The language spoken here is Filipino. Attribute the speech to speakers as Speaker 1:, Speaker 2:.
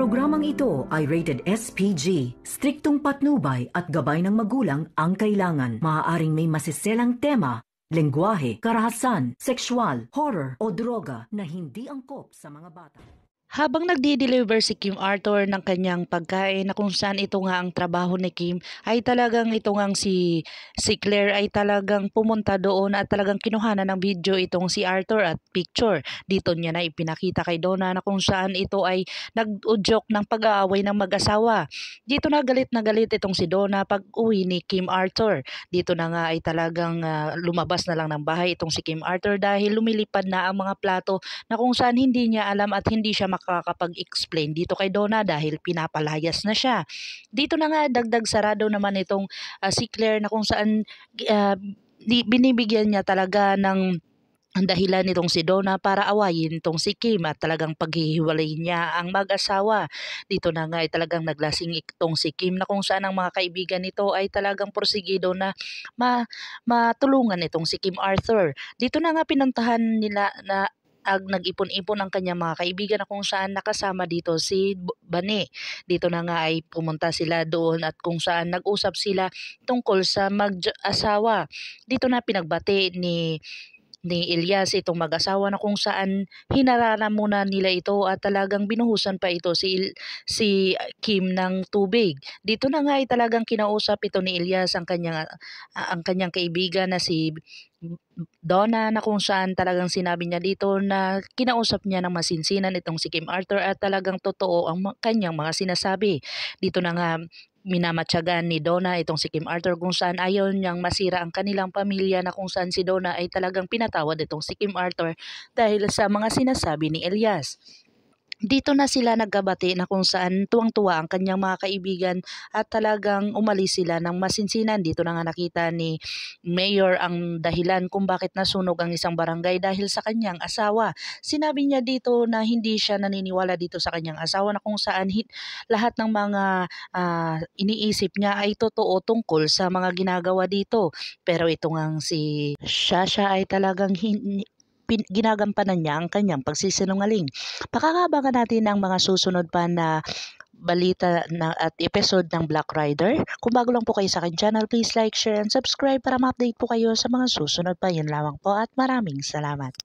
Speaker 1: Programang ito ay rated SPG. Striktong patnubay at gabay ng magulang ang kailangan. Maaaring may masiselang tema, lengguwahe, karahasan, sexual, horror o droga na hindi angkop sa mga bata.
Speaker 2: Habang nagdi-deliver si Kim Arthur ng kanyang pagkain na kung saan ito nga ang trabaho ni Kim ay talagang ito ngang si Claire ay talagang pumunta doon at talagang kinuhanan ng video itong si Arthur at picture. Dito niya na ipinakita kay Donna na kung saan ito ay nag-udyok ng pag-aaway ng mag-asawa. Dito na galit itong si Donna pag uwi ni Kim Arthur. Dito na nga ay talagang lumabas na lang ng bahay itong si Kim Arthur dahil lumilipad na ang mga plato na kung saan hindi niya alam at hindi siya makakapag-explain dito kay Donna dahil pinapalayas na siya. Dito na nga dagdag sarado naman itong si Claire na kung saan binibigyan niya talaga ng ang dahilan nitong si Donna para awayin itong si Kim at talagang paghihiwalay niya ang mag-asawa. Dito na nga ay talagang naglasing itong si Kim na kung saan ang mga kaibigan nito ay talagang porsigido na matulungan itong si Kim Arthur. Dito na nga pinuntahan nila na nag-ipon-ipon ang kanyang mga kaibigan na kung saan nakasama dito si Bane. Dito na nga ay pumunta sila doon at kung saan nag-usap sila tungkol sa mag-asawa. Dito na pinagbati ni Elias itong mag-asawa na kung saan hinarana muna nila ito at talagang binuhusan pa ito si Kim ng tubig. Dito na nga ay talagang kinausap ito ni Elias ang kanyang kaibigan na si Donna na kung saan talagang sinabi niya dito na kinausap niya ng masinsinan itong si Kim Arthur at talagang totoo ang kanyang mga sinasabi. Dito na nga minamatyagan ni Donna itong si Kim Arthur kung saan ayaw niyang masira ang kanilang pamilya na kung saan si Donna ay talagang pinatawad itong si Kim Arthur dahil sa mga sinasabi ni Elias. Dito na sila nagkabati na kung saan tuwang-tuwa ang kanyang mga kaibigan at talagang umalis sila ng masinsinan. Dito na nga nakita ni Mayor ang dahilan kung bakit nasunog ang isang barangay dahil sa kanyang asawa. Sinabi niya dito na hindi siya naniniwala dito sa kanyang asawa na kung saan lahat ng mga iniisip niya ay totoo tungkol sa mga ginagawa dito. Pero ito ngang si Shasha ay talagang ginagampanan niya ang kanyang pagsisinungaling. Pakakabangan natin ang mga susunod pa na balita at episode ng Black Rider. Kung bago lang po kayo sa akin channel, please like, share, and subscribe para ma-update po kayo sa mga susunod pa. Yun lamang po at maraming salamat.